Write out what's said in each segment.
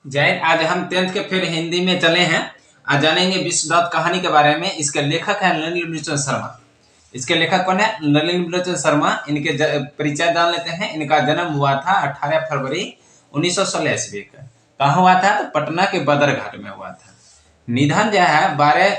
जय, आज हम 10th के फिर हिंदी में चले हैं। आज जानेंगे विश्वनाथ कहानी के बारे में। इसके लेखक है नलिनी बलोचन शर्मा। इसके लेखक कौन है? नलिनी बलोचन शर्मा। इनके परिचय जान लेते हैं। इनका जन्म हुआ था 18 फरवरी 1916 ईस्वी का। कहाँ हुआ था? तो पटना के बदरघाट में हुआ था। निधन जो है 12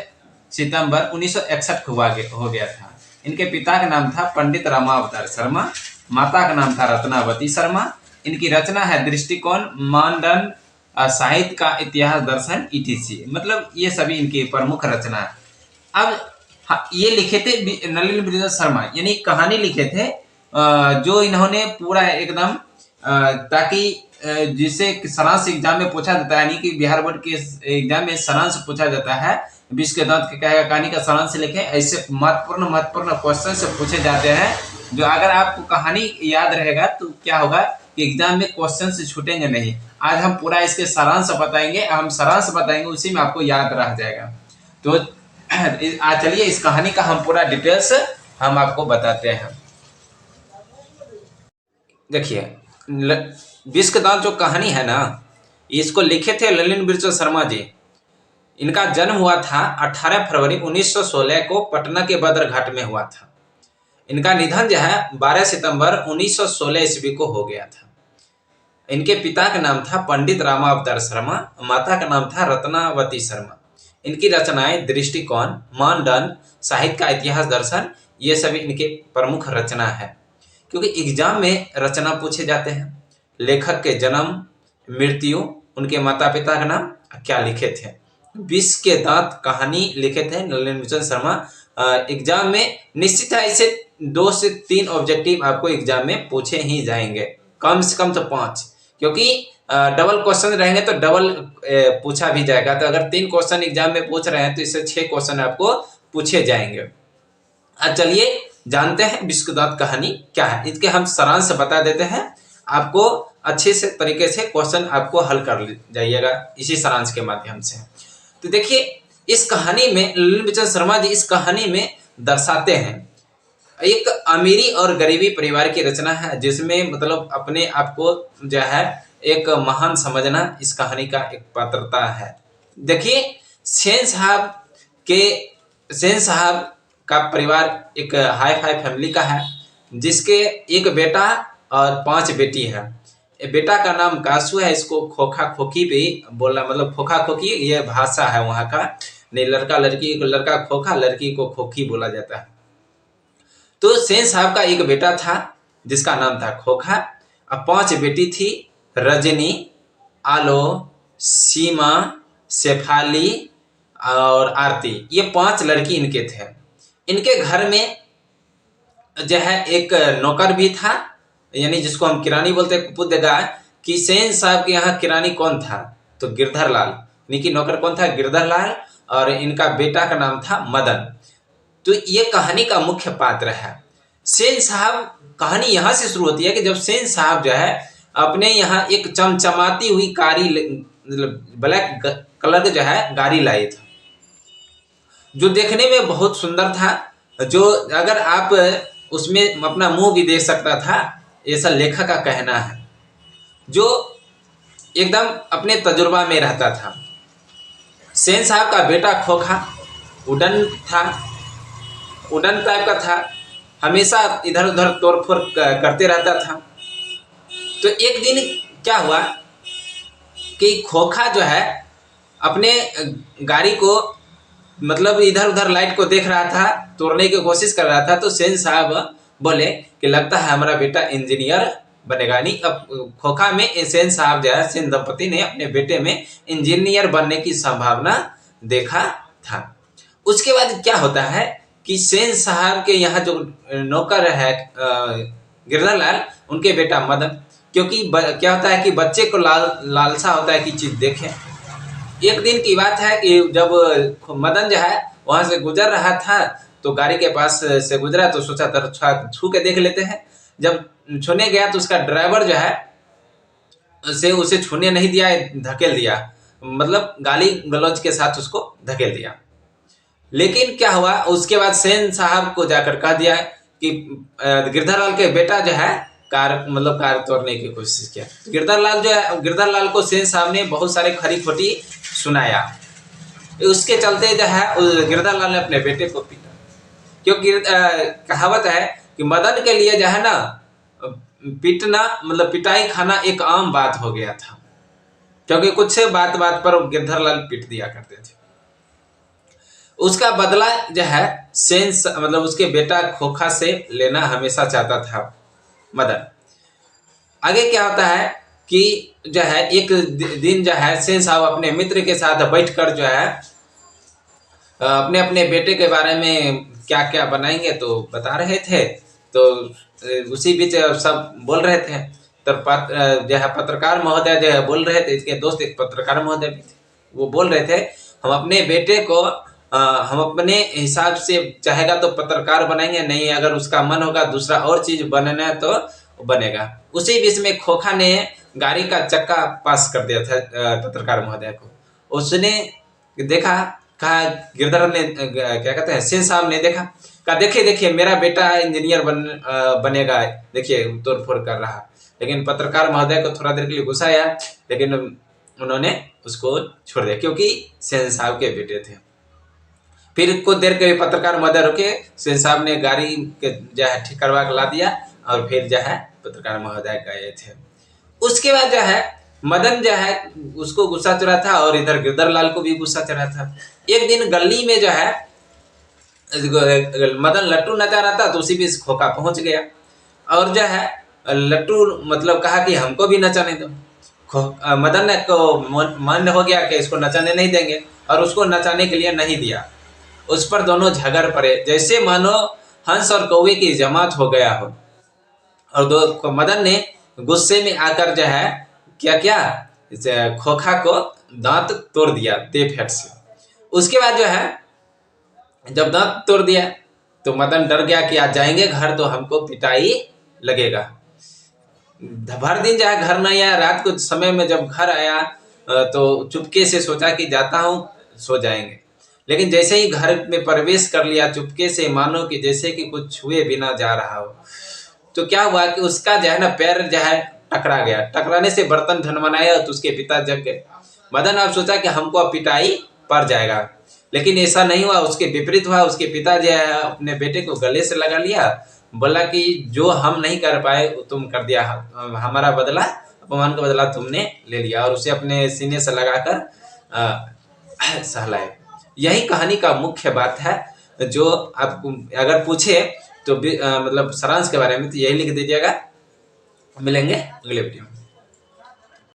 सितंबर 1961 को हो गया था। इनके पिता का नाम था पंडित रामावतार शर्मा, माता का नाम था रत्नावती शर्मा। इनकी रचना है दृष्टिकोण, मानदंड, साहित्य का इतिहास, दर्शन, ईटीसी। मतलब ये सभी इनकी प्रमुख रचना है। अब ये लिखे थे नलिनी बलोचन शर्मा, यानी कहानी लिखे थे जो इन्होंने पूरा एकदम ताकि जिसे सारांश एग्जाम में पूछा जाता है, यानी कि बिहार बोर्ड के एग्जाम में सारांश पूछा जाता है। विश्वनाथ के कहानी का सारांश लिखे, ऐसे महत्वपूर्ण क्वेश्चन से पूछे जाते हैं जो अगर आपको कहानी याद रहेगा तो क्या होगा कि एग्जाम में क्वेश्चन से छूटेंगे नहीं। आज हम पूरा इसके सारांश बताएंगे, हम सारांश बताएंगे, उसी में आपको याद रह जाएगा। तो आज चलिए इस कहानी का हम पूरा डिटेल्स हम आपको बताते हैं। देखिए, विश्वनाथ जो कहानी है ना, इसको लिखे थे नलिनी बलोचन शर्मा जी। इनका जन्म हुआ था 18 फरवरी 1916 को पटना के बदरघाट में हुआ था। इनका निधन जो है 12 सितंबर 1916 ईस्वी को हो गया था। इनके पिता का नाम था पंडित रामावतार शर्मा, माता का नाम था रत्नावती शर्मा। इनकी रचनाएं दृष्टिकोण, मानदंड, साहित्य का इतिहास, दर्शन, ये सभी इनके प्रमुख रचना है। क्योंकि एग्जाम में रचना पूछे जाते हैं, लेखक के जन्म, मृत्यु, उनके माता पिता का नाम, क्या लिखे थे। विष के दांत कहानी लिखे थे नलिनी बलोचन शर्मा। एग्जाम में निश्चित है इसे 2 से 3 ऑब्जेक्टिव आपको एग्जाम में पूछे ही जाएंगे, कम से कम तो 5, क्योंकि डबल क्वेश्चन रहेंगे तो डबल पूछा भी जाएगा। तो अगर 3 क्वेश्चन एग्जाम में पूछ रहे हैं तो इससे 6 क्वेश्चन आपको पूछे जाएंगे। चलिए जानते हैं विश्वनाथ कहानी क्या है। इसके हम सारांश बता देते हैं, आपको अच्छे से तरीके से क्वेश्चन आपको हल कर जाइएगा इसी सारांश के माध्यम से। तो देखिए, इस कहानी में नलिनी बलोचन शर्मा जी इस कहानी में दर्शाते हैं एक अमीरी और गरीबी परिवार की रचना है, जिसमें मतलब अपने आप को जो है एक महान समझना इस कहानी का एक पात्रता है। देखिए, सेन साहब का परिवार एक हाई फाई फैमिली का है, जिसके एक बेटा और 5 बेटी है। बेटा का नाम कासू है। इसको खोखा खोखी भी बोलना, मतलब खोखा खोखी ये भाषा है वहाँ का। नहीं, लड़का लड़की को लड़का खोखा, लड़की को खोखी बोला जाता है। तो सेन साहब का एक बेटा था जिसका नाम था खोखा, और 5 बेटी थी, रजनी, आलो, सीमा, शेफाली और आरती। ये 5 लड़की इनके थे। इनके घर में जो है एक नौकर भी था, यानी जिसको हम किरानी बोलते हैं। पूछेगा कि सेन साहब के यहाँ किरानी कौन था, तो गिरधर लाल, यानी कि नौकर कौन था? गिरधर लाल। और इनका बेटा का नाम था मदन। तो ये कहानी का मुख्य पात्र है। सेन साहब, कहानी यहाँ से शुरू होती है कि जब सेन साहब जो है अपने यहाँ एक चमचमाती हुई कारी, मतलब ब्लैक कलर जो है गाड़ी लाए थे, जो देखने में बहुत सुंदर था, जो अगर आप उसमें अपना मुंह भी देख सकता था, ऐसा लेखक का कहना है। जो एकदम अपने तजुर्बा में रहता था। सेन साहब का बेटा खोखा उड़न टाइप का था, हमेशा इधर उधर तोड़फोड़ करते रहता था। तो एक दिन क्या हुआ कि खोखा जो है अपने गाड़ी को, मतलब इधर उधर लाइट को देख रहा था, तोड़ने की कोशिश कर रहा था। तो सेन साहब बोले कि लगता है हमारा बेटा इंजीनियर बनेगा। नहीं, अब खोखा में सेन साहब जो है, सेन दंपति ने अपने बेटे में इंजीनियर बनने की संभावना देखा था। उसके बाद क्या होता है कि सेन साहब के यहाँ जो नौकर है गिरधर लाल, उनके बेटा मदन, क्योंकि क्या होता है कि बच्चे को लालसा होता है कि चीज देखे। एक दिन की बात है कि जब मदन जो है वहां से गुजर रहा था, तो गाड़ी के पास से गुजरा तो सोचा था छू के देख लेते हैं। जब छूने गया तो उसका ड्राइवर जो है उसे छूने नहीं दिया, धकेल दिया, मतलब गाली गलौज के साथ उसको धकेल दिया। लेकिन क्या हुआ, उसके बाद सेन साहब को जाकर कह दिया कि गिरधर लाल के बेटा जो है कार तोड़ने की कोशिश किया। गिरधर लाल को सेन साहब ने बहुत सारे खरी खोटी सुनाया। उसके चलते जो है गिरधर लाल ने अपने बेटे को पीटा। क्योंकि कहावत है कि मदन के लिए जो है ना पीटना मतलब पिटाई खाना एक आम बात हो गया था, क्योंकि कुछ बात पर गिरधर लाल पीट दिया करते थे। उसका बदला जो है सेन मतलब उसके बेटा खोखा से लेना हमेशा चाहता था मदन। आगे क्या होता है कि जो है एक दिन जो है सेन साहब अपने मित्र के साथ बैठकर जो है अपने अपने बेटे के बारे में क्या क्या बनाएंगे तो बता रहे थे। तो उसी बीच सब बोल रहे थे। तो जो है पत्रकार महोदय जो है बोल रहे थे, इसके दोस्त एक पत्रकार महोदय भी थे, वो बोल रहे थे हम अपने बेटे को हम अपने हिसाब से चाहेगा तो पत्रकार बनाएंगे, नहीं अगर उसका मन होगा दूसरा और चीज बनना है तो बनेगा। उसी बीच में खोखा ने गाड़ी का चक्का पास कर दिया था पत्रकार महोदय को। उसने देखा, कहा गिरधर ने क्या कहते हैं सेन साहब ने देखा, कहा देखिए मेरा बेटा इंजीनियर बनेगा, देखिए तोड़ फोड़ कर रहा। लेकिन पत्रकार महोदय को थोड़ा देर के लिए गुस्सा आया, लेकिन उन्होंने उसको छोड़ दिया क्योंकि सेन साहब के बेटे थे। फिर कुछ देर के पत्रकार महोदय रुके, सेन साहब ने गाड़ी के जो है ठीक करवा के ला दिया और फिर जो है पत्रकार महोदय गए थे। उसके बाद जो है मदन जो है उसको गुस्सा चढ़ा था और इधर गिरधर लाल को भी गुस्सा चढ़ा था। एक दिन गली में जो है मदन लट्टू नचा रहा था, तो उसी बीच खोखा पहुंच गया और जो है लट्टू मतलब कहा कि हमको भी नचाने दो। मदन को मन हो गया कि इसको नचाने नहीं देंगे और उसको नचाने के लिए नहीं दिया। उस पर दोनों झगड़ पड़े, जैसे मानो हंस और कौवे की जमात हो गया हो। और मदन ने गुस्से में आकर जो है क्या खोखा को दांत तोड़ दिया दे फेट से। उसके बाद जो है जब दांत तोड़ दिया तो मदन डर गया कि आज जाएंगे घर तो हमको पिटाई लगेगा। भर दिन जो है घर नहीं आया। रात कुछ समय में जब घर आया तो चुपके से सोचा कि जाता हूँ सो जाएंगे। लेकिन जैसे ही घर में प्रवेश कर लिया चुपके से, मानो कि जैसे कि कुछ छुए बिना जा रहा हो, तो क्या हुआ कि उसका जो है ना पैर जो है टकरा गया। टकराने से बर्तन धनमनाया तो उसके पिता जग गए। मदन अब सोचा कि हमको अब पिटाई पड़ जाएगा, लेकिन ऐसा नहीं हुआ, उसके विपरीत हुआ। उसके पिता जो है अपने बेटे को गले से लगा लिया, बोला कि जो हम नहीं कर पाए तुम कर दिया, हमारा बदला अपमान का बदला तुमने ले लिया, और उसे अपने सीने से लगाकर सहलाए। यही कहानी का मुख्य बात है। जो आप अगर पूछे तो मतलब सारांश के बारे में तो यही लिख दीजिएगा। मिलेंगे अगले वीडियो में।